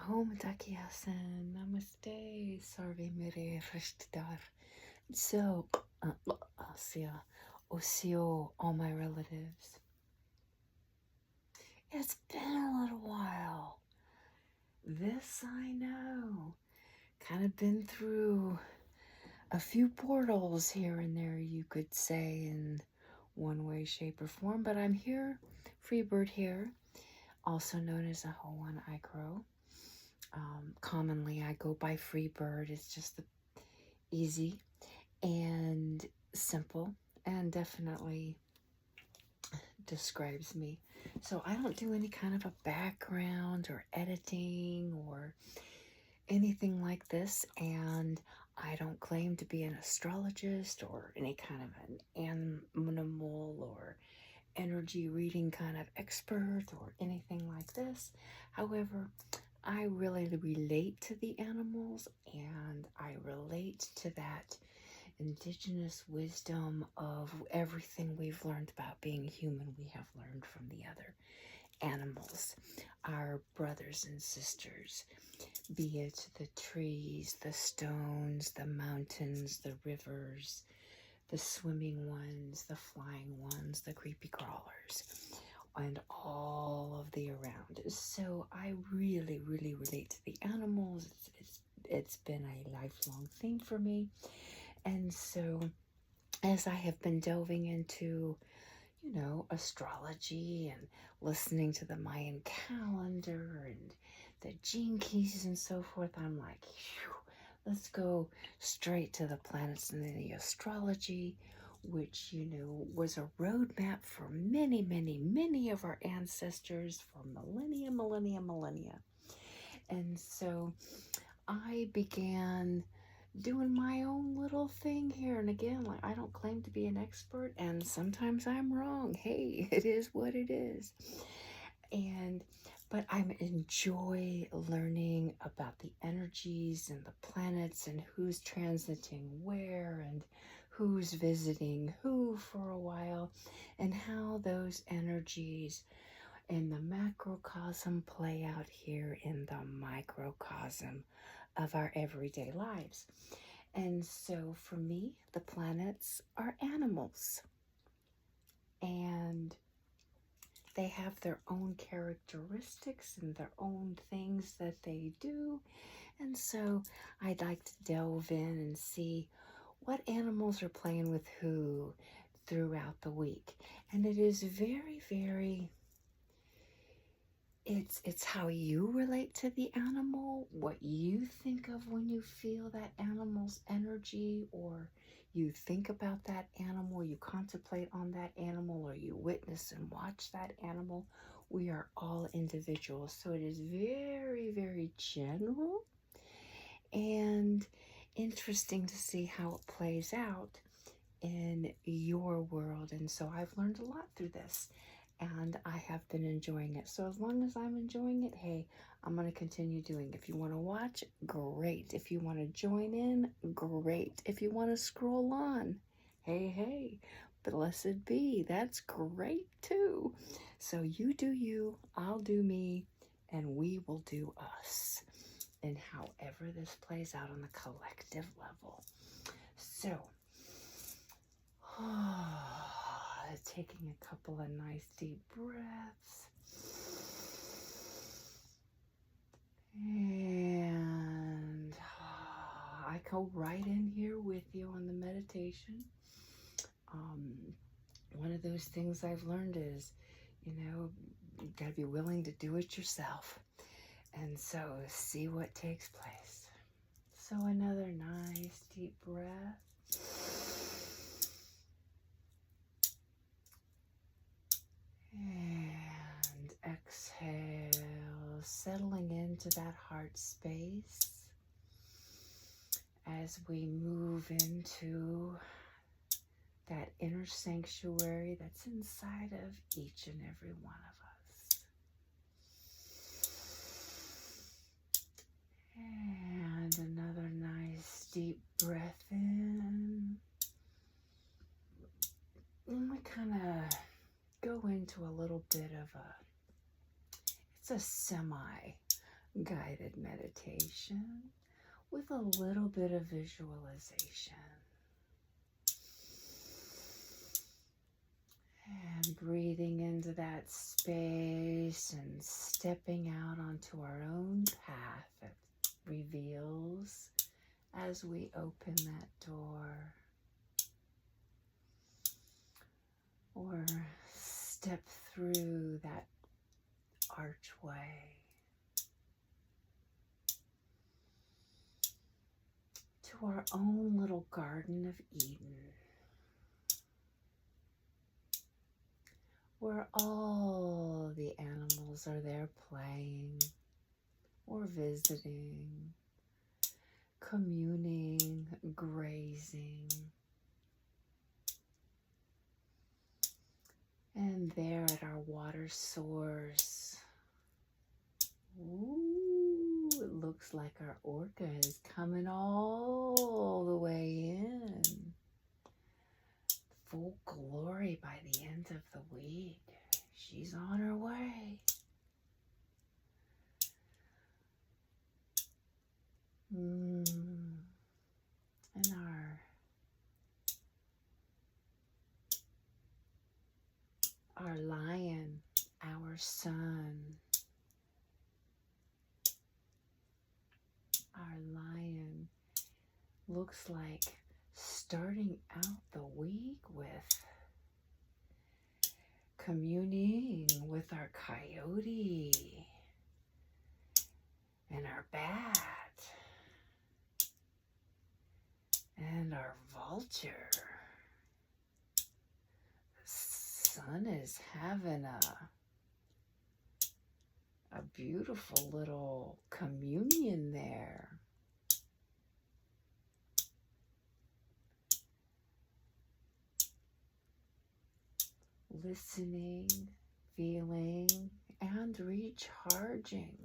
Ahowan Namaste, Sarve Mere Rishtadar. So, Asya, Osio, all my relatives. It's been a little while. This I know. Kind of been through a few portals here and there, you could say, in one way, shape, or form. But I'm here, Freebird here, also known as Ahowan ICrow. Commonly, I go by Freebird. It's just easy and simple and definitely describes me. So I don't do any kind of a background or editing or anything like this, and I don't claim to be an astrologist or any kind of an animal or energy reading kind of expert or anything like this. However, I really relate to the animals, and I relate to that indigenous wisdom of everything we've learned about being human. We have learned from the other animals, our brothers and sisters, be it the trees, the stones, the mountains, the rivers, the swimming ones, the flying ones, the creepy crawlers, and all of the around. So I really, really relate to the animals. It's been a lifelong thing for me. And so as I have been delving into, astrology and listening to the Mayan calendar and the gene keys and so forth, I'm like, let's go straight to the planets and the astrology, which, was a roadmap for many, many, many of our ancestors for millennia. And so I began doing my own little thing here. And again, like, I don't claim to be an expert, and sometimes I'm wrong. Hey, it is what it is. But I enjoy learning about the energies and the planets and who's transiting where and who's visiting who for a while, and how those energies in the macrocosm play out here in the microcosm of our everyday lives. And so for me, the planets are animals, and they have their own characteristics and their own things that they do. And so I'd like to delve in and see what animals are playing with who throughout the week. And it is very, very, it's how you relate to the animal, what you think of when you feel that animal's energy, or you think about that animal, you contemplate on that animal, or you witness and watch that animal. We are all individuals. So it is very, very general and interesting to see how it plays out in your world. And so I've learned a lot through this, and I have been enjoying it. So as long as I'm enjoying it, hey, I'm going to continue doing it. If you want to watch, great. If you want to join in, great. If you want to scroll on, hey, blessed be. That's great too. So you do you, I'll do me, and we will do us. And however this plays out on the collective level. So, taking a couple of nice deep breaths. And I go right in here with you on the meditation. One of those things I've learned is, you got to be willing to do it yourself. And so see what takes place. So another nice deep breath. And exhale, settling into that heart space as we move into that inner sanctuary that's inside of each and every one of us. And another nice deep breath in. And we kind of go into a little bit of it's a semi guided meditation with a little bit of visualization. And breathing into that space and stepping out onto our own path that reveals as we open that door or step through that archway to our own little Garden of Eden, where all the animals are there playing or visiting, communing, grazing. And there at our water source, ooh, it looks like our orca is coming all the way in. Full glory by the end of the week. She's on her way. And our lion, our sun, looks like starting out the week with communing with our coyote and our bat and our vulture. The sun is having a beautiful little communion there. Listening, feeling, and recharging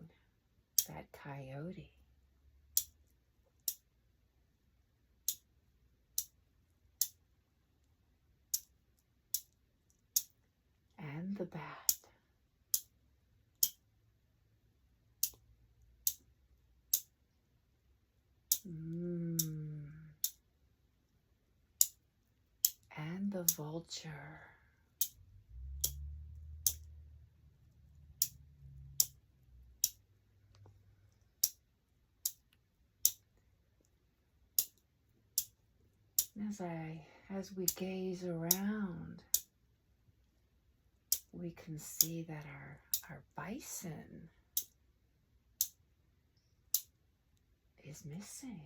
that coyote. And the bat. And the vulture. As we gaze around, we can see that our bison is missing.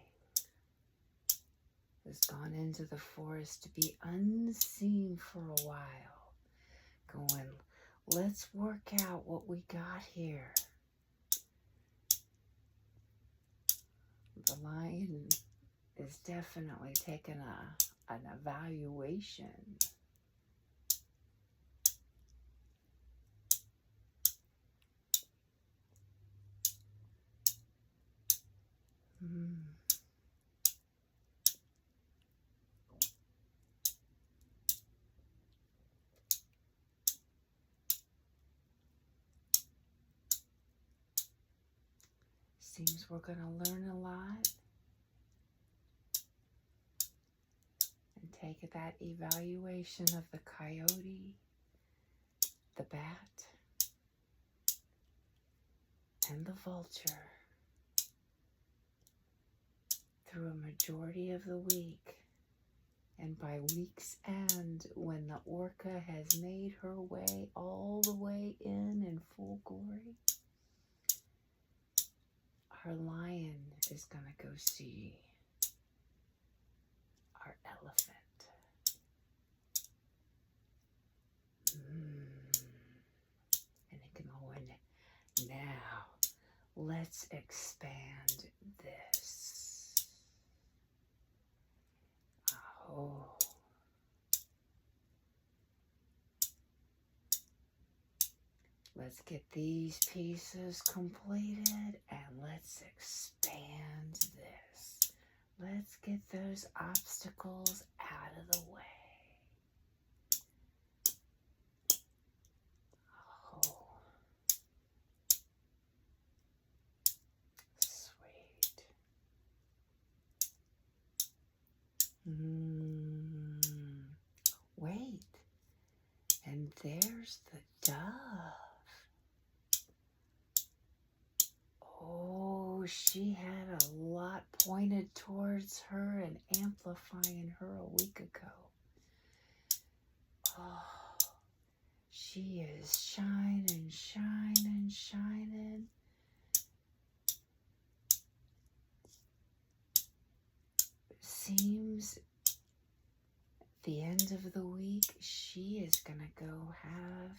Has gone into the forest to be unseen for a while. Going, let's work out what we got here. The lion is definitely taking an evaluation. Seems we're going to learn a lot and take that evaluation of the coyote, the bat, and the vulture through a majority of the week. And by week's end, when the orca has made her way all the way in full glory, our lion is going to go see our elephant. And it can go in. Now, let's expand this. Oh. Let's get these pieces completed and let's expand this. Let's get those obstacles out of the way. Oh. Here's the dove. Oh, she had a lot pointed towards her and amplifying her a week ago. Oh, she is shining, shining, shining. Seems the end of the week, she is gonna go have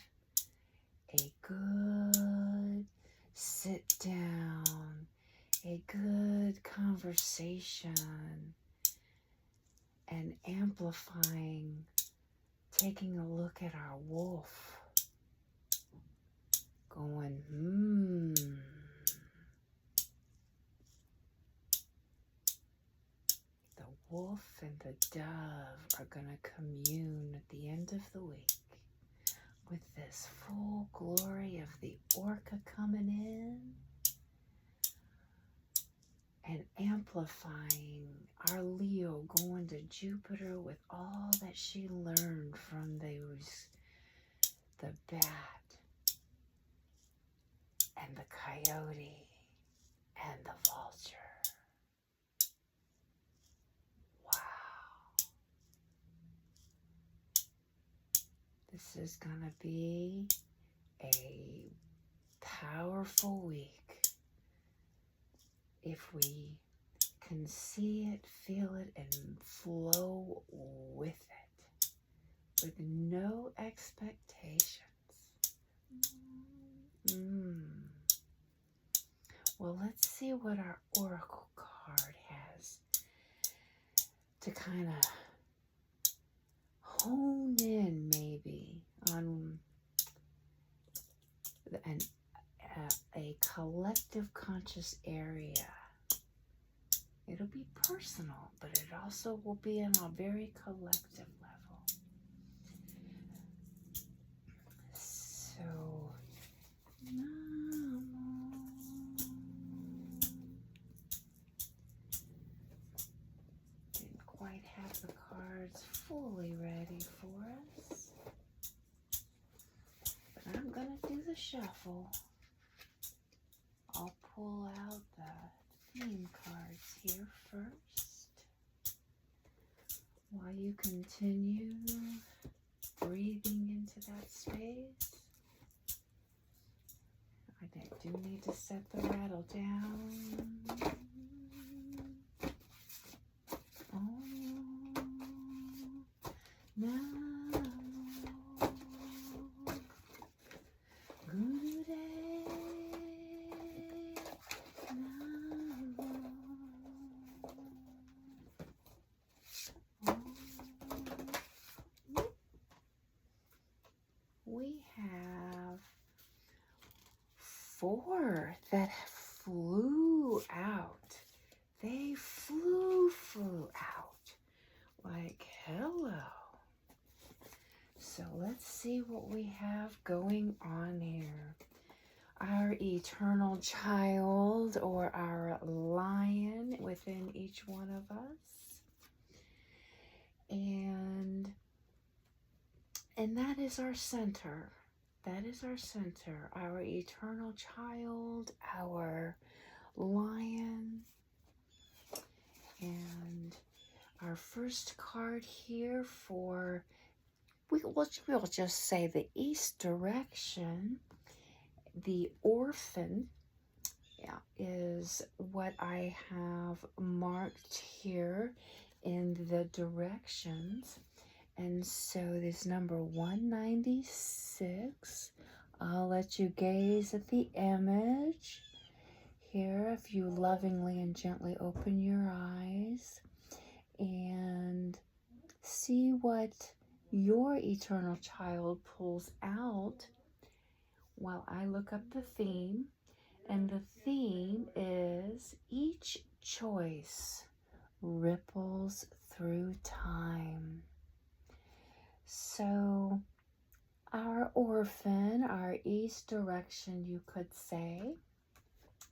a good sit down, a good conversation, and amplifying, taking a look at our wolf, going, The wolf and the dove are going to commune at the end of the week with this full glory of the orca coming in and amplifying our Leo going to Jupiter with all that she learned from the bat and the coyote and the vulture. This is going to be a powerful week if we can see it, feel it, and flow with it, with no expectations. Well, let's see what our oracle card has to kind of hone in maybe on a collective conscious area. It'll be personal, but it also will be on a very collective level. So, didn't quite have the cards fully ready for us, but I'm gonna do the shuffle. I'll pull out the theme cards here first while you continue breathing into that space. I do need to set the rattle down. We have 4 that flew out. They flew out. Like, hello. So let's see what we have going on here. Our eternal child, or our lion within each one of us. And that is our center. That is our center. Our eternal child, our lion. And our first card here for, we'll just say the east direction, the orphan, is what I have marked here in the directions. And so this number 196, I'll let you gaze at the image here if you lovingly and gently open your eyes and see what your eternal child pulls out while I look up the theme. And the theme is each choice ripples through time. So our orphan, our east direction, you could say.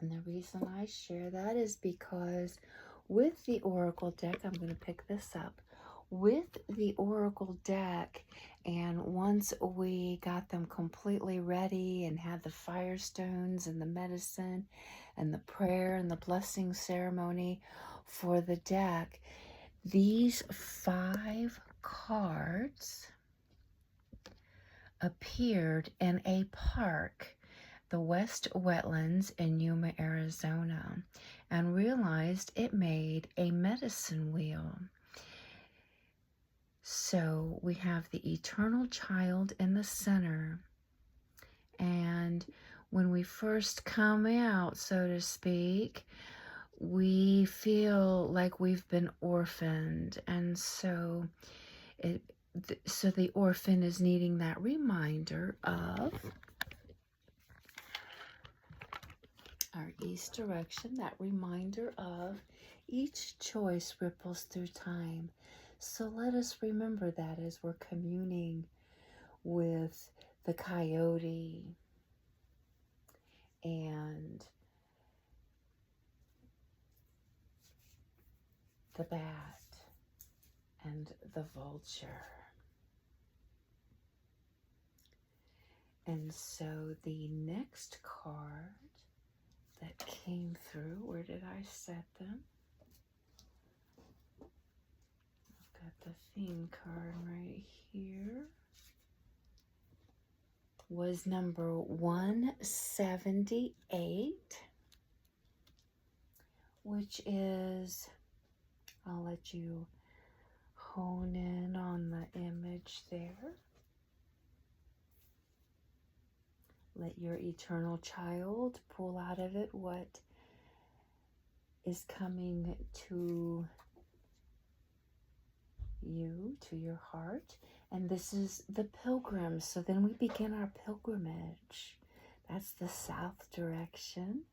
And the reason I share that is because with the oracle deck, I'm going to pick this up. With the oracle deck, And once we got them completely ready and had the firestones and the medicine and the prayer and the blessing ceremony for the deck, these 5 cards appeared in a park, the West Wetlands in Yuma, Arizona, and realized it made a medicine wheel. So we have the eternal child in the center. And when we first come out, so to speak, we feel like we've been orphaned. And so the orphan is needing that reminder of our east direction, that reminder of each choice ripples through time. So let us remember that as we're communing with the coyote and the bat and the vulture. And so the next card that came through, where did I set them? I've got the theme card right here. Was number 178, which is, I'll let you hone in on the image there. Let your eternal child pull out of it what is coming to you, to your heart. And this is the pilgrim. So then we begin our pilgrimage. That's the south direction.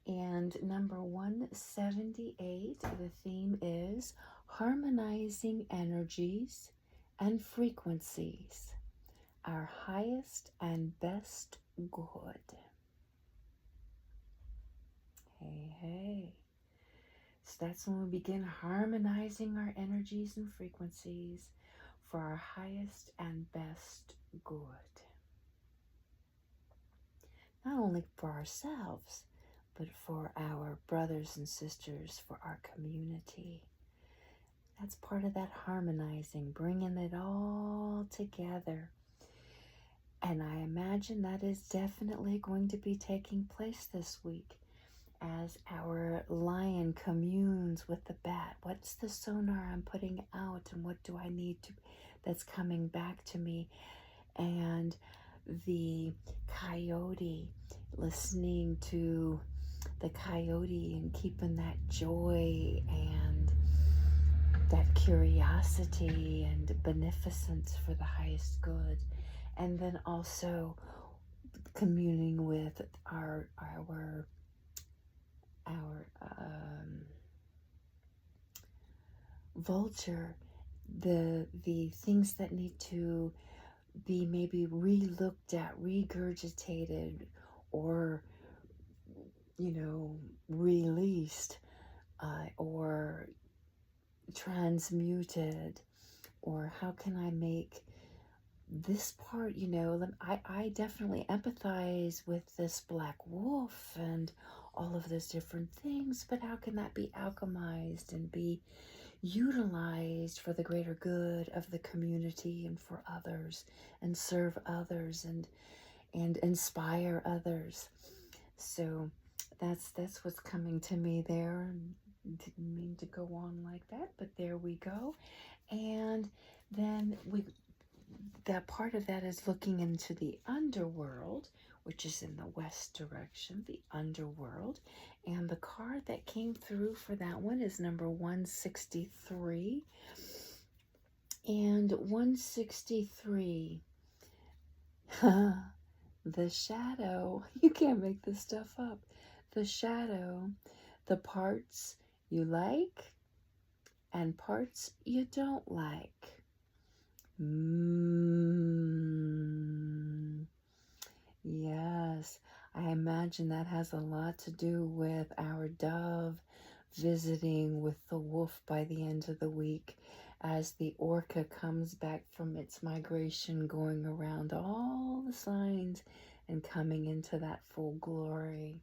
And number 178, the theme is harmonizing energies and frequencies, our highest and best good. Hey, hey. So that's when we begin harmonizing our energies and frequencies for our highest and best good. Not only for ourselves, but for our brothers and sisters, for our community. That's part of that harmonizing, bringing it all together. And I imagine that is definitely going to be taking place this week as our lion communes with the bat. What's the sonar I'm putting out, and what do I need to that's coming back to me? And the coyote, listening to the coyote and keeping that joy and that curiosity and beneficence for the highest good. And then also communing with our vulture, the things that need to be maybe re-looked at, regurgitated, or released, or transmuted, or how can I make this part, I definitely empathize with this black wolf and all of those different things, but how can that be alchemized and be utilized for the greater good of the community and for others, and serve others and inspire others? So that's what's coming to me there. Didn't mean to go on like that, but there we go. And then that part of that is looking into the underworld, which is in the west direction, the underworld. And the card that came through for that one is number 163. And 163, the shadow. You can't make this stuff up. The shadow, the parts you like and parts you don't like. Yes, I imagine that has a lot to do with our dove visiting with the wolf by the end of the week, as the orca comes back from its migration, going around all the signs and coming into that full glory.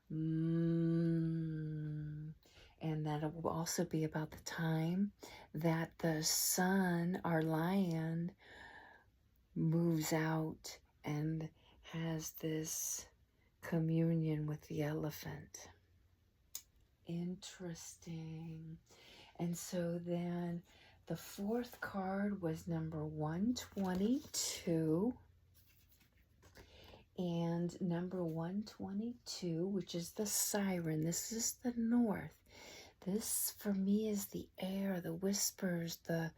And that will also be about the time that the sun, our lion, moves out and has this communion with the elephant. Interesting. And so then the fourth card was number 122. And number 122, which is the siren. This is the north. This for me is the air, the whispers, the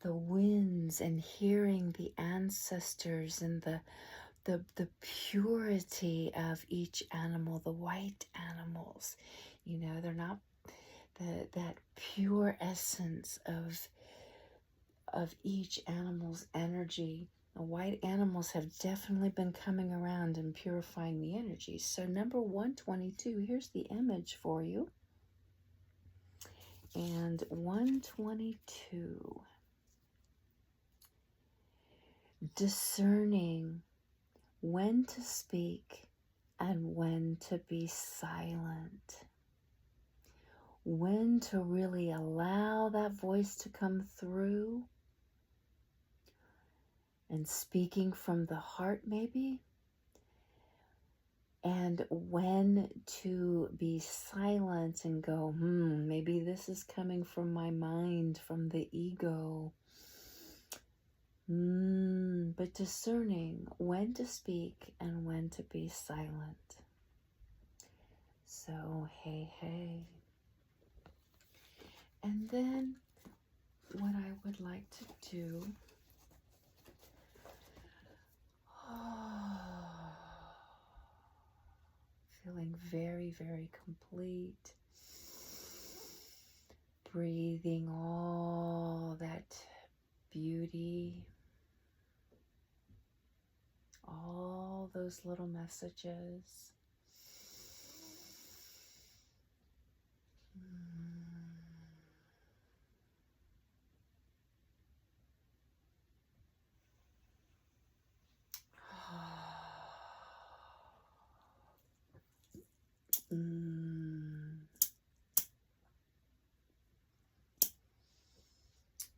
winds, and hearing the ancestors and the purity of each animal, the white animals. You know, they're not that pure essence of each animal's energy. The white animals have definitely been coming around and purifying the energy. So number 122, here's the image for you. And 122, discerning when to speak and when to be silent. When to really allow that voice to come through and speaking from the heart maybe, and when to be silent and go, maybe this is coming from my mind, from the ego. But discerning when to speak and when to be silent. So, hey. And then what I would like to do, feeling very, very complete, breathing all that beauty, all those little messages.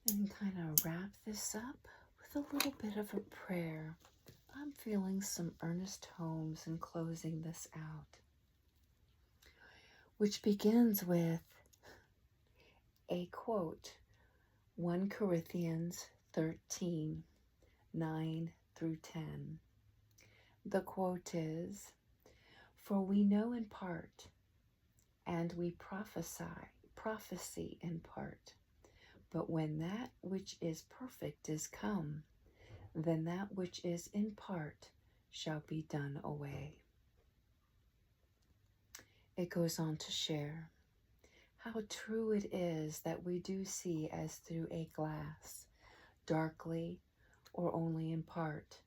And kind of wrap this up with a little bit of a prayer. I'm feeling some earnest tones in closing this out, which begins with a quote, 1 Corinthians 13, 9 through 10. The quote is, "For we know in part, and we prophecy in part. But when that which is perfect is come, then that which is in part shall be done away." It goes on to share how true it is that we do see as through a glass, darkly or only in part.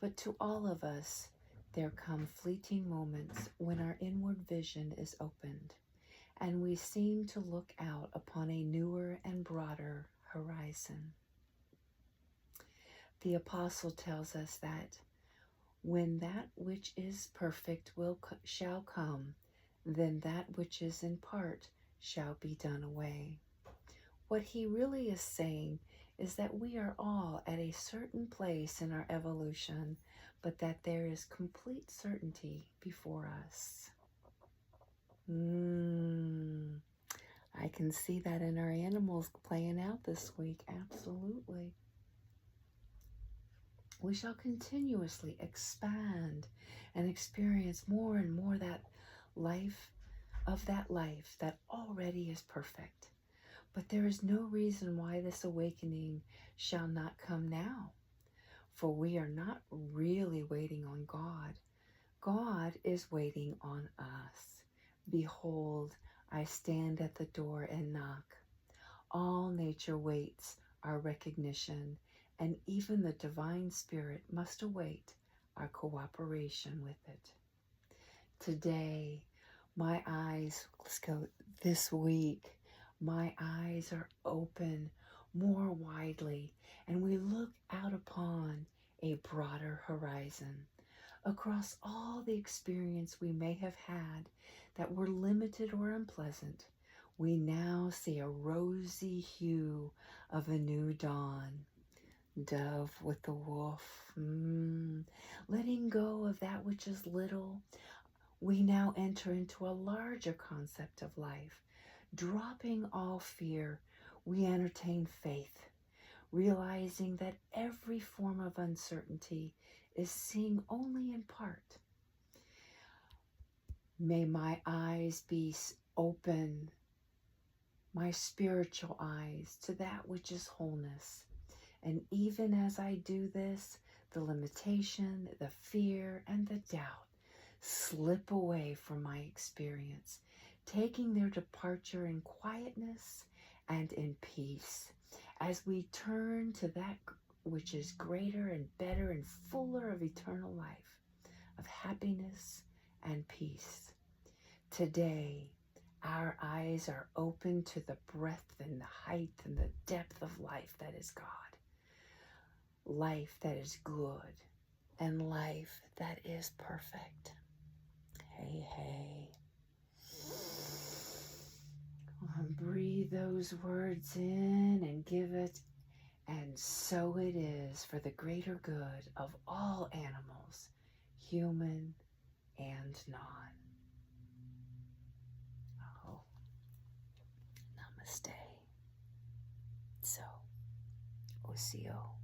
But to all of us, there come fleeting moments when our inward vision is opened, and we seem to look out upon a newer and broader horizon. The apostle tells us that when that which is perfect shall come, then that which is in part shall be done away. What he really is saying is that we are all at a certain place in our evolution, but that there is complete certainty before us. I can see that in our animals playing out this week. Absolutely. We shall continuously expand and experience more and more that life that already is perfect. But there is no reason why this awakening shall not come now. For we are not really waiting on God. God is waiting on us. Behold, I stand at the door and knock. All nature waits our recognition, and even the divine spirit must await our cooperation with it. Today, my eyes, this week, My eyes are open more widely, and we look out upon a broader horizon. Across all the experience we may have had that were limited or unpleasant, we now see a rosy hue of a new dawn. Dove with the wolf, letting go of that which is little, we now enter into a larger concept of life. Dropping all fear, we entertain faith, realizing that every form of uncertainty is seeing only in part. May my eyes be open, my spiritual eyes, to that which is wholeness. And even as I do this, the limitation, the fear, and the doubt slip away from my experience, taking their departure in quietness and in peace, as we turn to that which is greater and better and fuller of eternal life, of happiness and peace. Today, our eyes are open to the breadth and the height and the depth of life that is God, life that is good, and life that is perfect. Hey, hey. Breathe those words in and give it, and so it is for the greater good of all animals, human and non. Oh, namaste. So, Osio.